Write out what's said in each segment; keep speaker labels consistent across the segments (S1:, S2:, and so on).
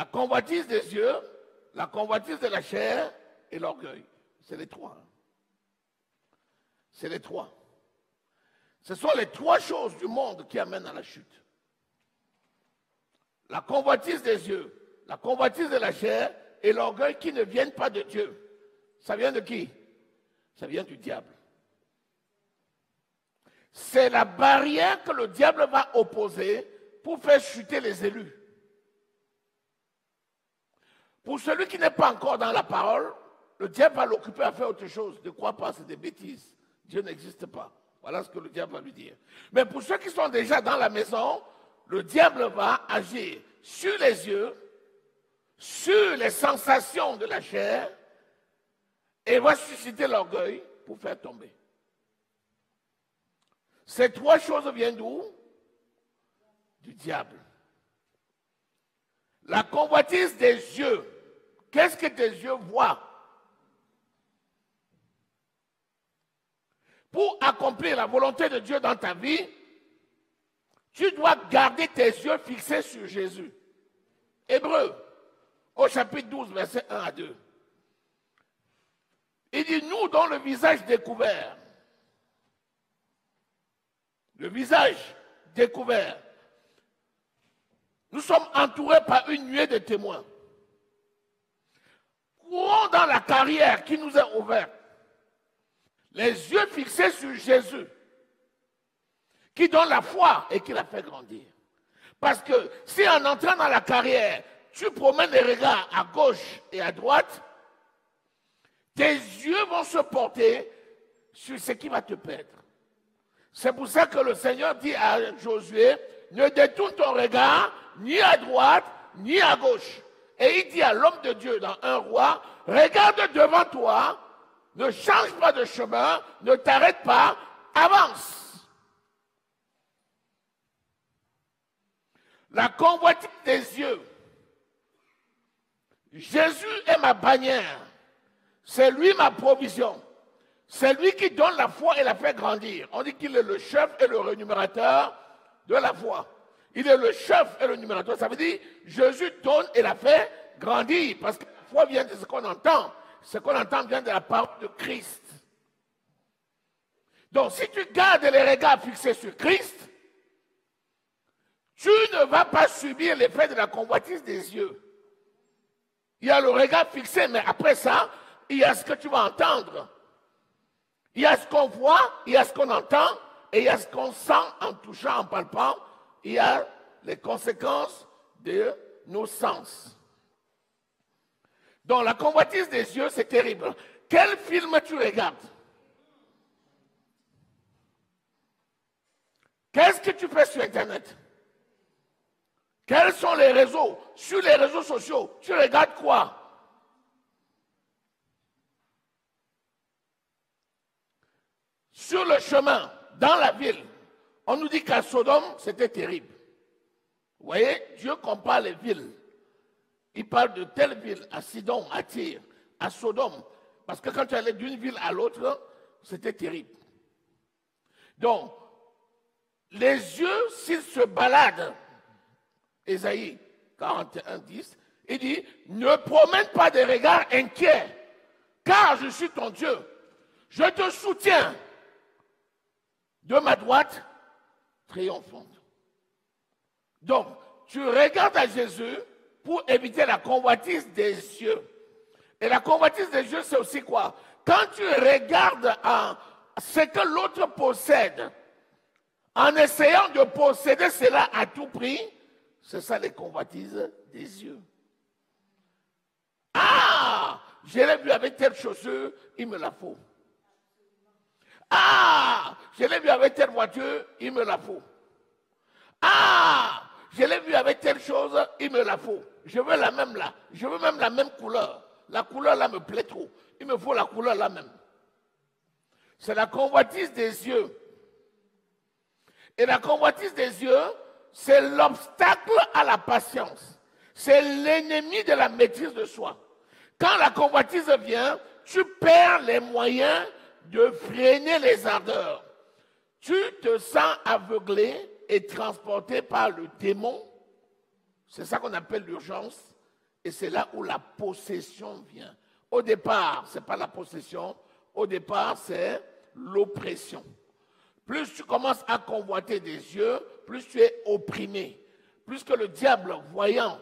S1: la convoitise des yeux, la convoitise de la chair et l'orgueil. C'est les trois. C'est les trois. Ce sont les trois choses du monde qui amènent à la chute. La convoitise des yeux, la convoitise de la chair et l'orgueil qui ne viennent pas de Dieu. Ça vient de qui? Ça vient du diable. C'est la barrière que le diable va opposer pour faire chuter les élus. Pour celui qui n'est pas encore dans la parole, le diable va l'occuper à faire autre chose. Ne crois pas, c'est des bêtises. Dieu n'existe pas. Voilà ce que le diable va lui dire. Mais pour ceux qui sont déjà dans la maison, le diable va agir sur les yeux, sur les sensations de la chair, et va susciter l'orgueil pour faire tomber. Ces trois choses viennent d'où? Du diable. La convoitise des yeux. Qu'est-ce que tes yeux voient? Pour accomplir la volonté de Dieu dans ta vie, tu dois garder tes yeux fixés sur Jésus. Hébreux, au chapitre 12, versets 1 à 2. Il dit, nous dont le visage découvert, le visage découvert, nous sommes entourés par une nuée de témoins. Courons dans la carrière qui nous est ouverte, les yeux fixés sur Jésus, qui donne la foi et qui la fait grandir. Parce que si en entrant dans la carrière, tu promènes les regards à gauche et à droite, tes yeux vont se porter sur ce qui va te perdre. C'est pour ça que le Seigneur dit à Josué, ne détourne ton regard ni à droite ni à gauche. Et il dit à l'homme de Dieu dans un roi, regarde devant toi, ne change pas de chemin, ne t'arrête pas, avance. La convoitise des yeux. Jésus est ma bannière. C'est lui ma provision. C'est lui qui donne la foi et la fait grandir. On dit qu'il est le chef et le rémunérateur de la foi. Il est le chef et le rémunérateur. Ça veut dire Jésus donne et la fait grandir. Parce que la foi vient de ce qu'on entend. Ce qu'on entend vient de la parole de Christ. Donc si tu gardes les regards fixés sur Christ, tu ne vas pas subir l'effet de la convoitise des yeux. Il y a le regard fixé, mais après ça, il y a ce que tu vas entendre. Il y a ce qu'on voit, il y a ce qu'on entend, et il y a ce qu'on sent en touchant, en palpant. Il y a les conséquences de nos sens. Donc la convoitise des yeux, c'est terrible. Quel film tu regardes? Qu'est-ce que tu fais sur Internet? Quels sont les réseaux? Sur les réseaux sociaux, tu regardes quoi? Sur le chemin, dans la ville, on nous dit qu'à Sodome, c'était terrible. Vous voyez, Dieu compare les villes. Il parle de telle ville, à Sidon, à Tyr, à Sodome. Parce que quand tu allais d'une ville à l'autre, c'était terrible. Donc, les yeux, s'ils se baladent, Ésaïe 41, 10, il dit, ne promène pas des regards inquiets, car je suis ton Dieu. Je te soutiens de ma droite triomphante. Donc, tu regardes à Jésus pour éviter la convoitise des yeux. Et la convoitise des yeux, c'est aussi quoi? Quand tu regardes à ce que l'autre possède, en essayant de posséder cela à tout prix, c'est ça les convoitises des yeux. Ah, je l'ai vu avec telle chaussure, il me la faut. Ah, je l'ai vu avec telle voiture, il me la faut. Ah, je l'ai vu avec telle chose, il me la faut. Je veux la même là. Je veux même la même couleur. La couleur là me plaît trop. Il me faut la couleur là même. C'est la convoitise des yeux. Et la convoitise des yeux, c'est l'obstacle à la patience. C'est l'ennemi de la maîtrise de soi. Quand la convoitise vient, tu perds les moyens de freiner les ardeurs. Tu te sens aveuglé et transporté par le démon. C'est ça qu'on appelle l'urgence. Et c'est là où la possession vient. Au départ, ce n'est pas la possession. Au départ, c'est l'oppression. Plus tu commences à convoiter des yeux, plus tu es opprimé. Plus que le diable, voyant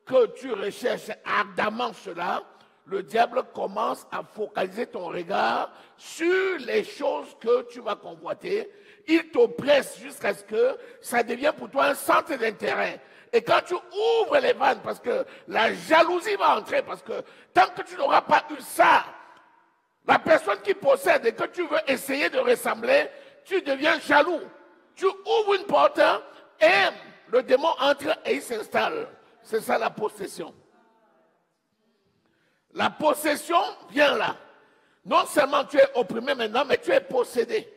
S1: que tu recherches ardemment cela, le diable commence à focaliser ton regard sur les choses que tu vas convoiter. Il t'oppresse jusqu'à ce que ça devienne pour toi un centre d'intérêt. Et quand tu ouvres les vannes, parce que la jalousie va entrer, parce que tant que tu n'auras pas eu ça, la personne qui possède et que tu veux essayer de ressembler, tu deviens jaloux. Tu ouvres une porte et le démon entre et il s'installe. C'est ça la possession. La possession vient là. Non seulement tu es opprimé maintenant, mais tu es possédé.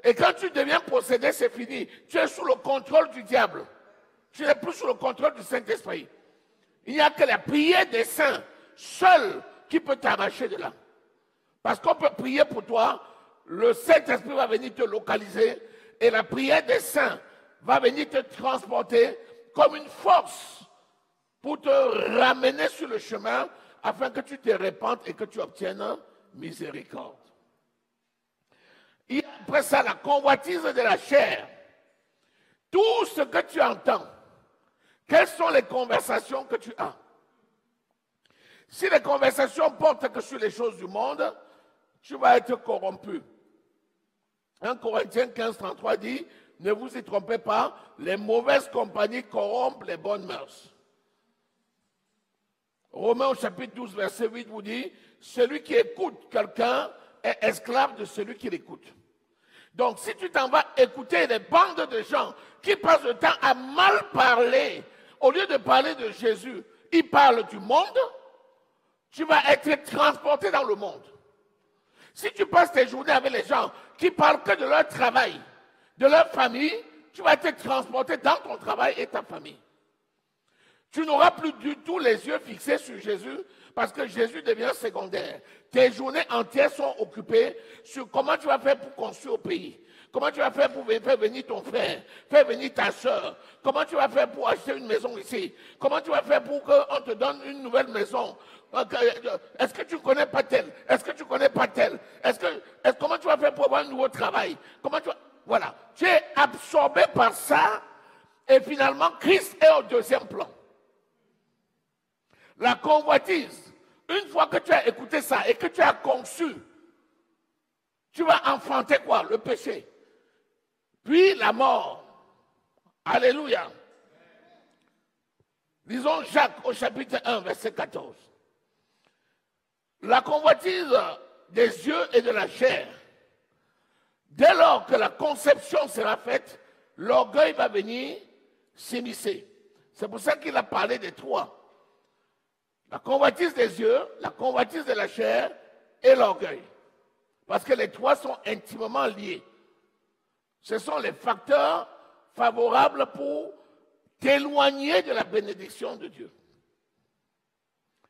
S1: Et quand tu deviens possédé, c'est fini. Tu es sous le contrôle du diable. Tu n'es plus sous le contrôle du Saint-Esprit. Il n'y a que la prière des saints seule qui peut t'arracher de là. Parce qu'on peut prier pour toi, le Saint-Esprit va venir te localiser et la prière des saints va venir te transporter comme une force pour te ramener sur le chemin afin que tu te répandes et que tu obtiennes miséricorde. Il y a après ça la convoitise de la chair. Tout ce que tu entends, quelles sont les conversations que tu as? Si les conversations portent que sur les choses du monde, tu vas être corrompu. 1 Corinthiens 15, 33 dit, ne vous y trompez pas, les mauvaises compagnies corrompent les bonnes mœurs. Romains au chapitre 12, verset 8 vous dit, celui qui écoute quelqu'un est esclave de celui qui l'écoute. Donc si tu t'en vas écouter des bandes de gens qui passent le temps à mal parler, au lieu de parler de Jésus, ils parlent du monde, tu vas être transporté dans le monde. Si tu passes tes journées avec les gens qui parlent que de leur travail, de leur famille, tu vas être transporté dans ton travail et ta famille. Tu n'auras plus du tout les yeux fixés sur Jésus parce que Jésus devient secondaire. Tes journées entières sont occupées sur comment tu vas faire pour construire au pays. Comment tu vas faire pour faire venir ton frère, faire venir ta soeur. Comment tu vas faire pour acheter une maison ici. Comment tu vas faire pour qu'on te donne une nouvelle maison. Est-ce que tu ne connais pas tel? Est-ce que tu ne connais pas tel? Comment tu vas faire pour avoir un nouveau travail? Voilà. Tu es absorbé par ça et finalement Christ est au deuxième plan. La convoitise, une fois que tu as écouté ça et que tu as conçu, tu vas enfanter quoi? Le péché. Puis la mort. Alléluia. Lisons Jacques au chapitre 1, verset 14. La convoitise des yeux et de la chair. Dès lors que la conception sera faite, l'orgueil va venir s'immiscer. C'est pour ça qu'il a parlé des trois. La convoitise des yeux, la convoitise de la chair et l'orgueil. Parce que les trois sont intimement liés. Ce sont les facteurs favorables pour t'éloigner de la bénédiction de Dieu.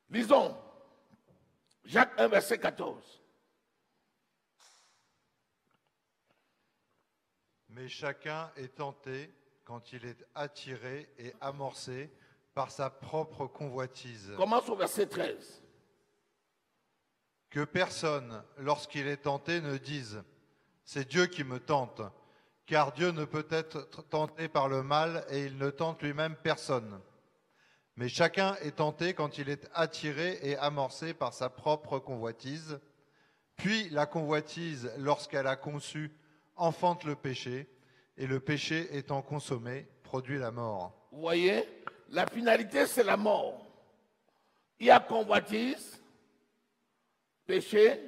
S1: Lisons Jacques 1, verset 14.
S2: Mais chacun est tenté quand il est attiré et amorcé par sa propre convoitise.
S1: Commence au verset 13.
S2: Que personne, lorsqu'il est tenté, ne dise « C'est Dieu qui me tente », car Dieu ne peut être tenté par le mal et il ne tente lui-même personne. Mais chacun est tenté quand il est attiré et amorcé par sa propre convoitise. Puis la convoitise, lorsqu'elle a conçu, enfante le péché, et le péché étant consommé, produit la mort.
S1: Vous voyez, la finalité c'est la mort. Il y a convoitise, péché,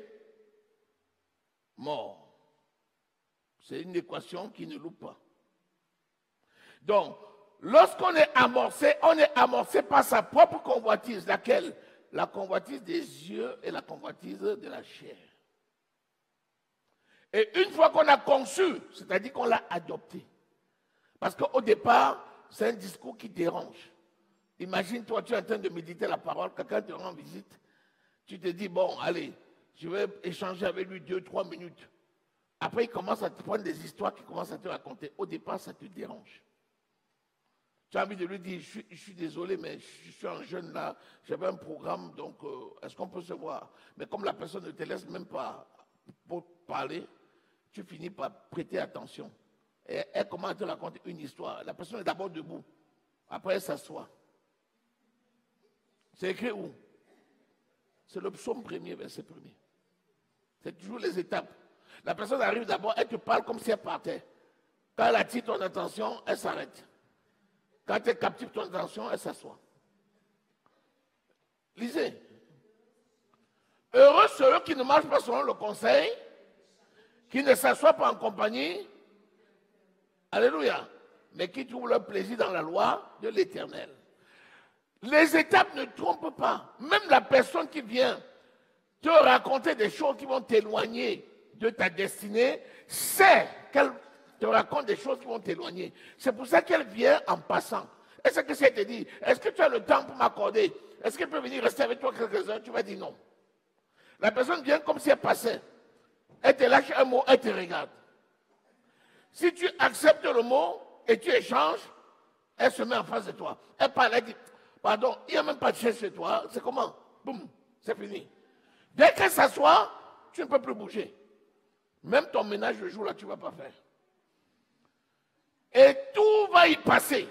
S1: mort. C'est une équation qui ne loupe pas. Donc, lorsqu'on est amorcé par sa propre convoitise. Laquelle? La convoitise des yeux et la convoitise de la chair. Et une fois qu'on a conçu, c'est-à-dire qu'on l'a adopté. Parce qu'au départ, c'est un discours qui dérange. Imagine-toi, tu es en train de méditer la parole, quelqu'un te rend visite. Tu te dis, bon, allez, je vais échanger avec lui 2-3 minutes. Après, il commence à te prendre des histoires qu'il commence à te raconter. Au départ, ça te dérange. Tu as envie de lui dire, je suis désolé, mais je suis un jeune là, j'avais un programme, donc est-ce qu'on peut se voir? Mais comme la personne ne te laisse même pas pour parler, tu finis par prêter attention. Et elle commence à te raconter une histoire. La personne est d'abord debout, après elle s'assoit. C'est écrit où? C'est le psaume 1er, verset 1er. C'est toujours les étapes. La personne arrive d'abord, elle te parle comme si elle partait. Quand elle attire ton attention, elle s'arrête. Quand elle captive ton attention, elle s'assoit. Lisez. Heureux ceux qui ne marchent pas selon le conseil, qui ne s'assoient pas en compagnie, alléluia, mais qui trouvent leur plaisir dans la loi de l'Éternel. Les étapes ne trompent pas. Même la personne qui vient te raconter des choses qui vont t'éloigner de ta destinée, sait qu'elle te raconte des choses qui vont t'éloigner. C'est pour ça qu'elle vient en passant. Est-ce que ça te dit, est-ce que tu as le temps pour m'accorder? Est-ce qu'elle peut venir rester avec toi quelques heures? Tu vas dire non. La personne vient comme si elle passait. Elle te lâche un mot, elle te regarde. Si tu acceptes le mot et tu échanges, elle se met en face de toi. Elle parle, elle dit, pardon, il n'y a même pas de chaise chez toi. C'est comment? Boum, c'est fini. Dès qu'elle s'assoit, tu ne peux plus bouger. Même ton ménage le jour-là, tu ne vas pas faire. Et tout va y passer.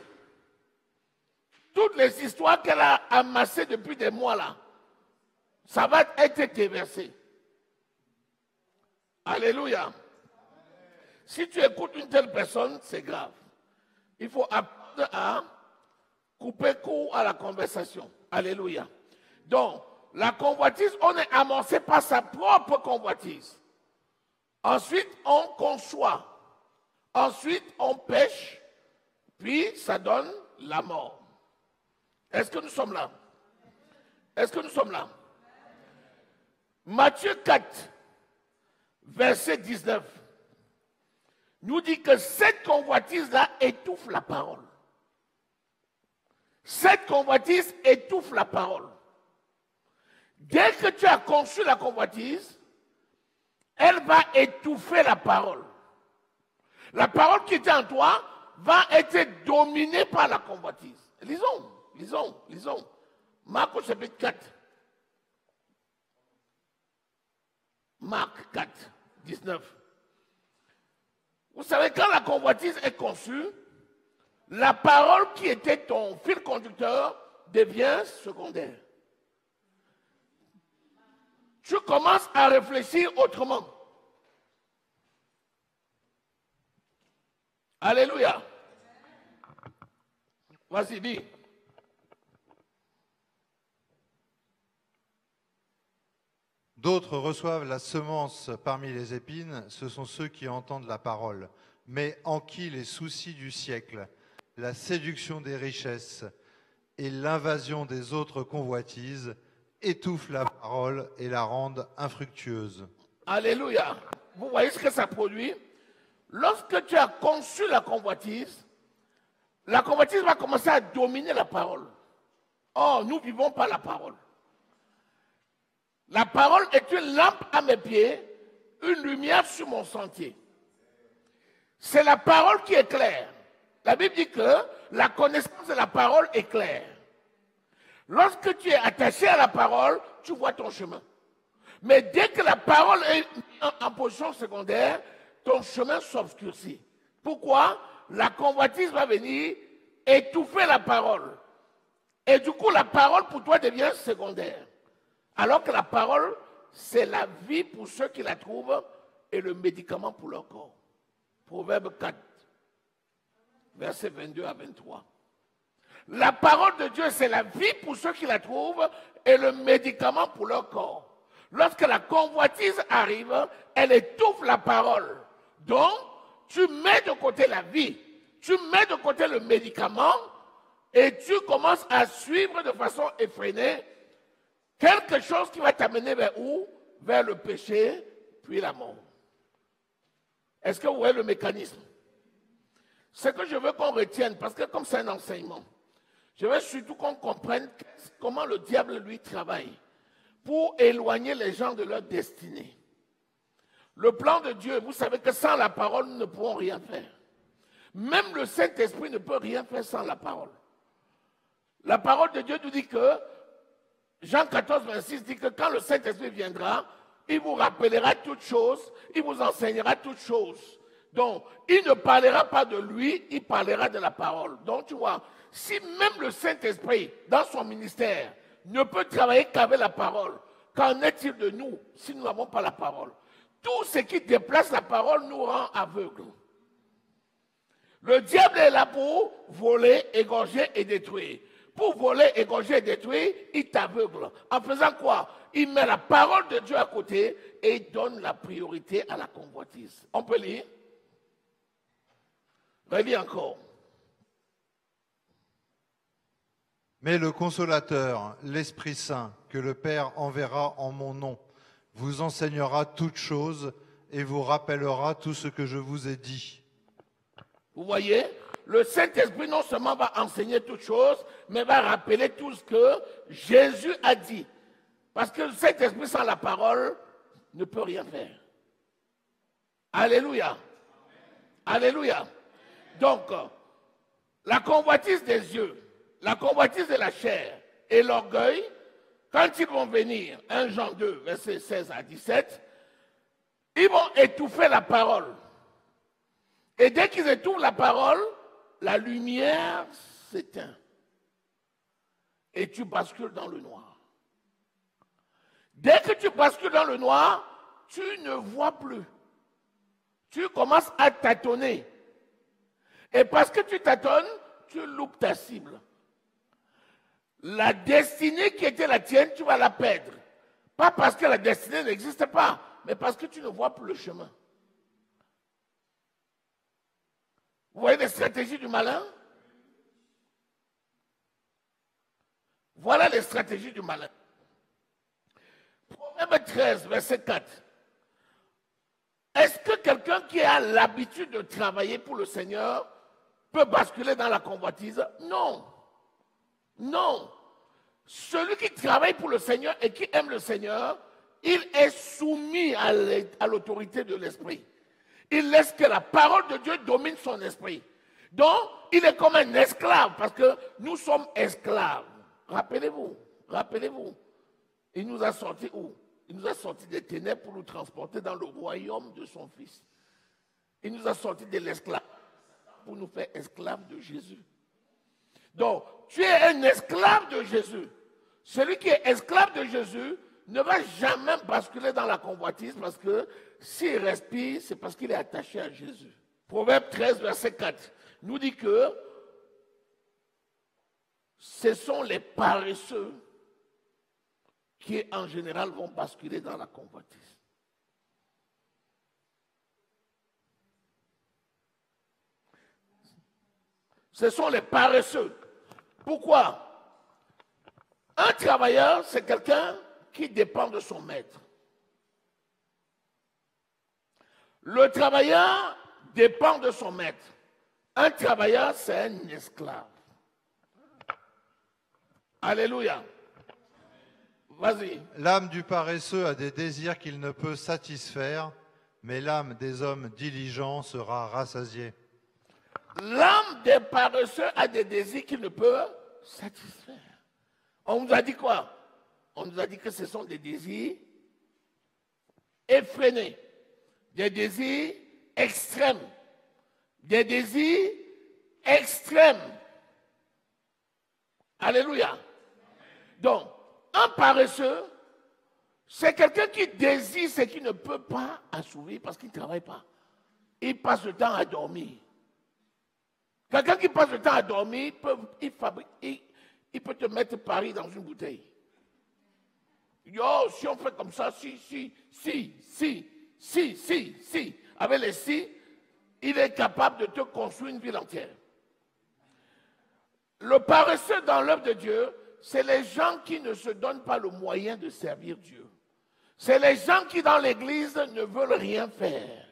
S1: Toutes les histoires qu'elle a amassées depuis des mois là, ça va être déversé. Alléluia. Si tu écoutes une telle personne, c'est grave. Il faut apprendre à couper court à la conversation. Alléluia. Donc, la convoitise, on est amorcé par sa propre convoitise. Ensuite, on conçoit. Ensuite, on pêche. Puis, ça donne la mort. Est-ce que nous sommes là? Est-ce que nous sommes là? Matthieu 4, verset 19, nous dit que cette convoitise-là étouffe la parole. Cette convoitise étouffe la parole. Dès que tu as conçu la convoitise, elle va étouffer la parole. La parole qui était en toi va être dominée par la convoitise. Lisons. Marc au chapitre 4. Marc 4, 19. Vous savez, quand la convoitise est conçue, la parole qui était ton fil conducteur devient secondaire. Tu commences à réfléchir autrement. Alléluia. Vas-y, dis.
S2: D'autres reçoivent la semence parmi les épines, ce sont ceux qui entendent la parole, mais en qui les soucis du siècle, la séduction des richesses et l'invasion des autres convoitises étouffent la parole et la rendent infructueuse.
S1: Alléluia. Vous voyez ce que ça produit? Lorsque tu as conçu la convoitise va commencer à dominer la parole. Or, nous vivons par la parole. La parole est une lampe à mes pieds, une lumière sur mon sentier. C'est la parole qui est claire. La Bible dit que la connaissance de la parole est claire. Lorsque tu es attaché à la parole, tu vois ton chemin. Mais dès que la parole est en position secondaire, ton chemin s'obscurcit. Pourquoi? La convoitise va venir étouffer la parole. Et du coup, la parole pour toi devient secondaire. Alors que la parole, c'est la vie pour ceux qui la trouvent et le médicament pour leur corps. Proverbe 4, versets 22 à 23. La parole de Dieu, c'est la vie pour ceux qui la trouvent et le médicament pour leur corps. Lorsque la convoitise arrive, elle étouffe la parole. Donc, tu mets de côté la vie, tu mets de côté le médicament et tu commences à suivre de façon effrénée quelque chose qui va t'amener vers où? Vers le péché, puis la mort. Est-ce que vous voyez le mécanisme? Ce que je veux qu'on retienne, parce que comme c'est un enseignement, je veux surtout qu'on comprenne comment le diable, lui, travaille pour éloigner les gens de leur destinée. Le plan de Dieu, vous savez que sans la parole, nous ne pourrons rien faire. Même le Saint-Esprit ne peut rien faire sans la parole. La parole de Dieu nous dit que, Jean 14, 26 dit que quand le Saint-Esprit viendra, il vous rappellera toutes choses, il vous enseignera toutes choses. Donc, il ne parlera pas de lui, il parlera de la parole. Donc, tu vois, si même le Saint-Esprit, dans son ministère, ne peut travailler qu'avec la parole, qu'en est-il de nous si nous n'avons pas la parole? Tout ce qui déplace la parole nous rend aveugles. Le diable est là pour voler, égorger et détruire. Pour voler, égorger et détruire, il t'aveugle. En faisant quoi? Il met la parole de Dieu à côté et il donne la priorité à la convoitise. On peut lire? Relis encore.
S2: Mais le Consolateur, l'Esprit Saint, que le Père enverra en mon nom, vous enseignera toutes choses et vous rappellera tout ce que je vous ai dit.
S1: Vous voyez, le Saint-Esprit non seulement va enseigner toutes choses, mais va rappeler tout ce que Jésus a dit. Parce que le Saint-Esprit sans la parole ne peut rien faire. Alléluia. Alléluia. Donc, la convoitise des yeux, la convoitise de la chair et l'orgueil, quand ils vont venir, 1 Jean 2, versets 16 à 17, ils vont étouffer la parole. Et dès qu'ils étouffent la parole, la lumière s'éteint. Et tu bascules dans le noir. Dès que tu bascules dans le noir, tu ne vois plus. Tu commences à tâtonner. Et parce que tu tâtonnes, tu loupes ta cible. La destinée qui était la tienne, tu vas la perdre. Pas parce que la destinée n'existe pas, mais parce que tu ne vois plus le chemin. Vous voyez les stratégies du malin? Voilà les stratégies du malin. Proverbe 13, verset 4. Est-ce que quelqu'un qui a l'habitude de travailler pour le Seigneur peut basculer dans la convoitise? Non. Non. Celui qui travaille pour le Seigneur et qui aime le Seigneur, il est soumis à l'autorité de l'Esprit. Il laisse que la parole de Dieu domine son esprit. Donc, il est comme un esclave, parce que nous sommes esclaves. Rappelez-vous, rappelez-vous. Il nous a sortis où? Il nous a sortis des ténèbres pour nous transporter dans le royaume de son Fils. Il nous a sortis de l'esclave pour nous faire esclaves de Jésus. Donc, tu es un esclave de Jésus. Celui qui est esclave de Jésus ne va jamais basculer dans la convoitise parce que s'il respire, c'est parce qu'il est attaché à Jésus. Proverbe 13, verset 4 nous dit que ce sont les paresseux qui, en général, vont basculer dans la convoitise. Ce sont les paresseux. Pourquoi? Un travailleur, c'est quelqu'un qui dépend de son maître. Le travailleur dépend de son maître. Un travailleur, c'est un esclave. Alléluia. Vas-y.
S2: L'âme du paresseux a des désirs qu'il ne peut satisfaire, mais l'âme des hommes diligents sera rassasiée.
S1: L'âme des paresseux a des désirs qu'il ne peut satisfaire. On nous a dit quoi? On nous a dit que ce sont des désirs effrénés, des désirs extrêmes, des désirs extrêmes. Alléluia. Donc, un paresseux, c'est quelqu'un qui désire ce qu'il ne peut pas assouvir parce qu'il ne travaille pas. Il passe le temps à dormir. Quelqu'un qui passe le temps à dormir, il peut te mettre Paris dans une bouteille. Yo, si on fait comme ça, si. Avec les si, il est capable de te construire une ville entière. Le paresseux dans l'œuvre de Dieu, c'est les gens qui ne se donnent pas le moyen de servir Dieu. C'est les gens qui, dans l'église, ne veulent rien faire.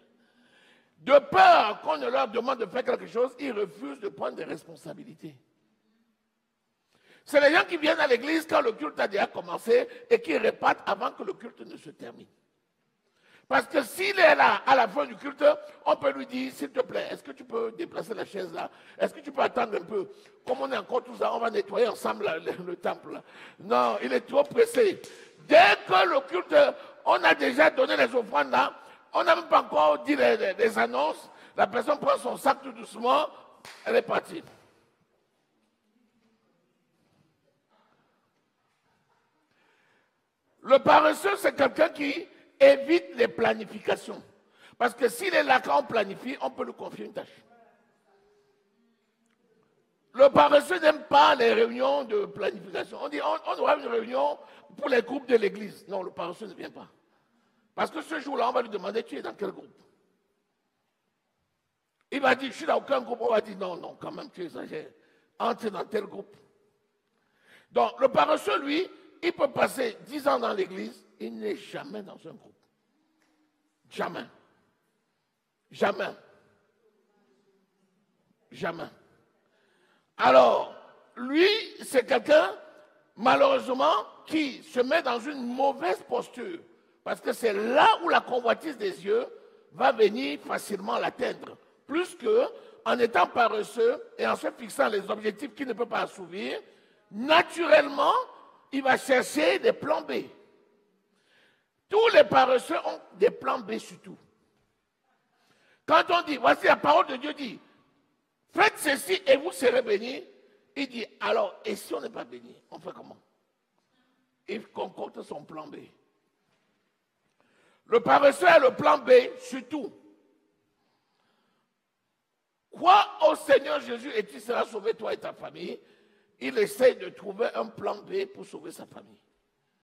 S1: De peur qu'on ne leur demande de faire quelque chose, ils refusent de prendre des responsabilités. C'est les gens qui viennent à l'église quand le culte a déjà commencé et qui repartent avant que le culte ne se termine. Parce que s'il est là à la fin du culte, on peut lui dire, s'il te plaît, est-ce que tu peux déplacer la chaise là? Est-ce que tu peux attendre un peu? Comme on est encore tous là, on va nettoyer ensemble le temple. Non, il est trop pressé. Dès que le culte, on a déjà donné les offrandes là, on n'a même pas encore dit les annonces, la personne prend son sac tout doucement, elle est partie. Le paresseux, c'est quelqu'un qui évite les planifications. Parce que s'il est là quand on planifie, on peut lui confier une tâche. Le paresseux n'aime pas les réunions de planification. On dit, on aura une réunion pour les groupes de l'église. Non, le paresseux ne vient pas. Parce que ce jour-là, on va lui demander, tu es dans quel groupe? Il va dire, je suis dans aucun groupe. On va dire, non, non, quand même, tu exagères. Entre dans tel groupe. Donc, le paresseux, lui, il peut passer 10 ans dans l'église, il n'est jamais dans un groupe. Jamais. Jamais. Jamais. Alors, lui, c'est quelqu'un, malheureusement, qui se met dans une mauvaise posture. Parce que c'est là où la convoitise des yeux va venir facilement l'atteindre. Plus qu'en étant paresseux et en se fixant les objectifs qu'il ne peut pas assouvir, naturellement, il va chercher des plans B. Tous les paresseux ont des plans B sur tout. Quand on dit, voici la parole de Dieu dit, faites ceci et vous serez bénis, il dit, alors, et si on n'est pas béni, on fait comment? Il concocte son plan B. Le paresseux a le plan B sur tout. Crois au Seigneur Jésus et tu seras sauvé, toi et ta famille. Il essaie de trouver un plan B pour sauver sa famille.